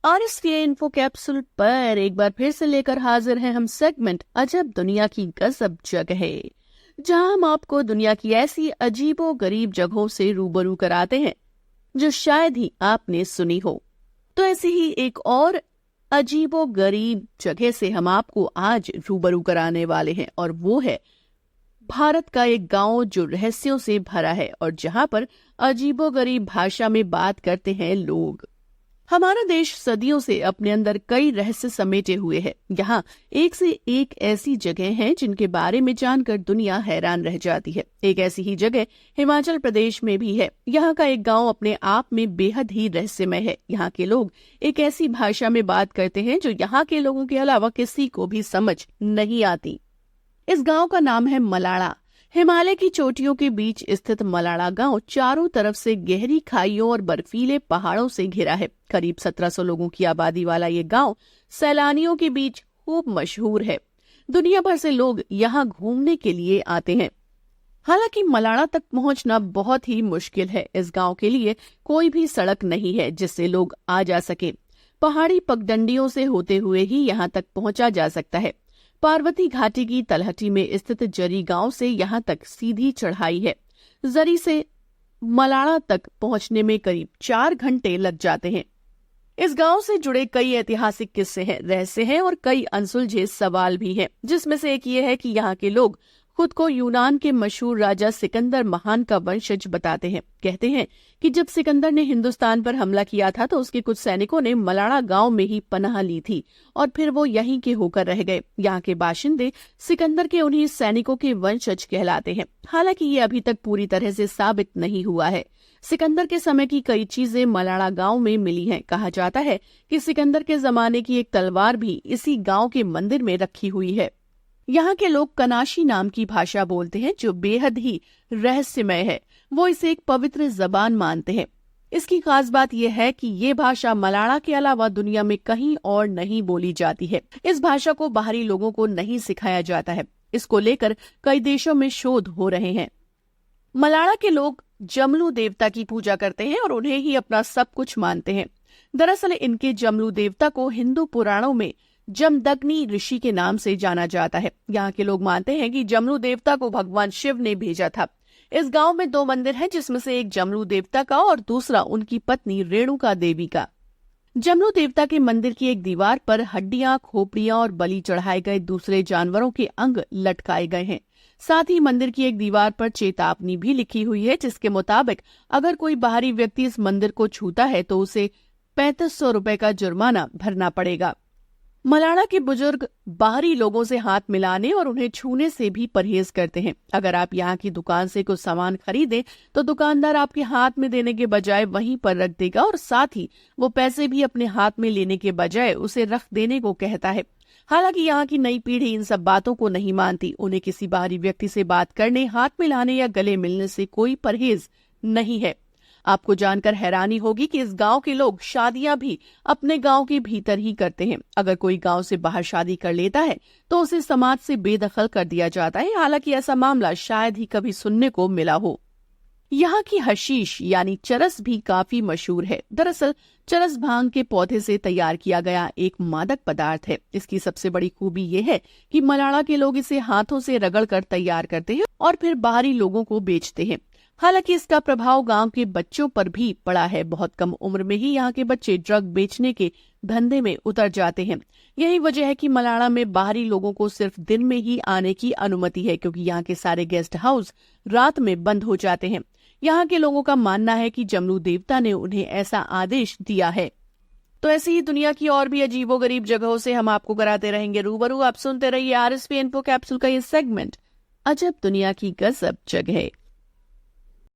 आरएसवीआई info capsule पर एक बार फिर से लेकर हाजिर हैं हम सेगमेंट अजब दुनिया की गजब जगह, जहां हम आपको दुनिया की ऐसी अजीबो गरीब जगहों से रूबरू कराते हैं जो शायद ही आपने सुनी हो। तो ऐसी ही एक और अजीबो गरीब जगह से हम आपको आज रूबरू कराने वाले हैं, और वो है भारत का एक गांव जो रहस्यों से भरा है और जहां पर अजीबो गरीब भाषा में बात करते हैं लोग। हमारा देश सदियों से अपने अंदर कई रहस्य समेटे हुए है। यहाँ एक से एक ऐसी जगह हैं जिनके बारे में जानकर दुनिया हैरान रह जाती है। एक ऐसी ही जगह हिमाचल प्रदेश में भी है। यहाँ का एक गांव अपने आप में बेहद ही रहस्यमय है। यहाँ के लोग एक ऐसी भाषा में बात करते हैं जो यहाँ के लोगों के अलावा किसी को भी समझ नहीं आती। इस गांव का नाम है मलाड़ा। हिमालय की चोटियों के बीच स्थित मलाड़ा गांव चारों तरफ से गहरी खाइयों और बर्फीले पहाड़ों से घिरा है। करीब 1700 लोगों की आबादी वाला ये गांव सैलानियों के बीच खूब मशहूर है। दुनिया भर से लोग यहाँ घूमने के लिए आते हैं। हालांकि मलाड़ा तक पहुंचना बहुत ही मुश्किल है। इस गांव के लिए कोई भी सड़क नहीं है जिससे लोग आ जा सके। पहाड़ी पगडंडियों से होते हुए ही यहाँ तक पहुंचा जा सकता है। पार्वती घाटी की तलहटी में स्थित जरी गांव से यहाँ तक सीधी चढ़ाई है। जरी से मलाड़ा तक पहुंचने में करीब 4 घंटे लग जाते हैं। इस गांव से जुड़े कई ऐतिहासिक किस्से हैं, रहस्य हैं और कई अनसुलझे सवाल भी हैं, जिसमें से एक ये है कि यहाँ के लोग खुद को यूनान के मशहूर राजा सिकंदर महान का वंशज बताते हैं। कहते हैं कि जब सिकंदर ने हिंदुस्तान पर हमला किया था तो उसके कुछ सैनिकों ने मलाड़ा गांव में ही पनाह ली थी और फिर वो यहीं के होकर रह गए। यहाँ के बाशिंदे सिकंदर के उन्हीं सैनिकों के वंशज कहलाते हैं। हालांकि ये अभी तक पूरी तरह से साबित नहीं हुआ है। सिकंदर के समय की कई चीजें मलाड़ा गांव में मिली हैं। कहा जाता है कि सिकंदर के जमाने की एक तलवार भी इसी गांव के मंदिर में रखी हुई है। यहाँ के लोग कनाशी नाम की भाषा बोलते हैं जो बेहद ही रहस्यमय है। वो इसे एक पवित्र जबान मानते हैं। इसकी खास बात यह है कि ये भाषा मलाड़ा के अलावा दुनिया में कहीं और नहीं बोली जाती है। इस भाषा को बाहरी लोगों को नहीं सिखाया जाता है। इसको लेकर कई देशों में शोध हो रहे हैं। मलाड़ा के लोग जमलू देवता की पूजा करते हैं और उन्हें ही अपना सब कुछ मानते हैं। दरअसल इनके जमलू देवता को हिंदू पुराणों में जमदग्नि ऋषि के नाम से जाना जाता है। यहाँ के लोग मानते हैं कि जमलू देवता को भगवान शिव ने भेजा था। इस गांव में 2 मंदिर हैं, जिसमें से एक जमलू देवता का और दूसरा उनकी पत्नी रेणुका देवी का। जमलू देवता के मंदिर की एक दीवार पर हड्डियां, खोपड़ियां और बलि चढ़ाए गए दूसरे जानवरों के अंग लटकाए गए हैं। साथ ही मंदिर की एक दीवार पर चेतावनी भी लिखी हुई है, जिसके मुताबिक अगर कोई बाहरी व्यक्ति इस मंदिर को छूता है तो उसे 3500 रुपए का जुर्माना भरना पड़ेगा। मलाड़ा के बुजुर्ग बाहरी लोगों से हाथ मिलाने और उन्हें छूने से भी परहेज करते हैं। अगर आप यहाँ की दुकान से कुछ सामान खरीदें तो दुकानदार आपके हाथ में देने के बजाय वहीं पर रख देगा और साथ ही वो पैसे भी अपने हाथ में लेने के बजाय उसे रख देने को कहता है। हालांकि यहाँ की नई पीढ़ी इन सब बातों को नहीं मानती। उन्हें किसी बाहरी व्यक्ति से बात करने, हाथ मिलाने या गले मिलने से कोई परहेज नहीं है। आपको जानकर हैरानी होगी कि इस गांव के लोग शादियां भी अपने गांव के भीतर ही करते हैं। अगर कोई गांव से बाहर शादी कर लेता है तो उसे समाज से बेदखल कर दिया जाता है। हालांकि ऐसा मामला शायद ही कभी सुनने को मिला हो। यहाँ की हशीश यानी चरस भी काफी मशहूर है। दरअसल चरस भांग के पौधे से तैयार किया गया एक मादक पदार्थ है। इसकी सबसे बड़ी खूबी ये है कि मलाड़ा के लोग इसे हाथों से रगड़कर तैयार करते हैं और फिर बाहरी लोगों को बेचते हैं। हालांकि इसका प्रभाव गांव के बच्चों पर भी पड़ा है। बहुत कम उम्र में ही यहाँ के बच्चे ड्रग बेचने के धंधे में उतर जाते हैं। यही वजह है कि मलाड़ा में बाहरी लोगों को सिर्फ दिन में ही आने की अनुमति है, क्योंकि यहाँ के सारे गेस्ट हाउस रात में बंद हो जाते हैं। यहाँ के लोगों का मानना है कि जमलू देवता ने उन्हें ऐसा आदेश दिया है। तो ऐसी ही दुनिया की और भी अजीबोगरीब जगहों से हम आपको कराते रहेंगे रूबरू। आप सुनते रहिए आरएसवी इन्फो कैप्सूल का ये सेगमेंट अजब दुनिया की गजब जगह।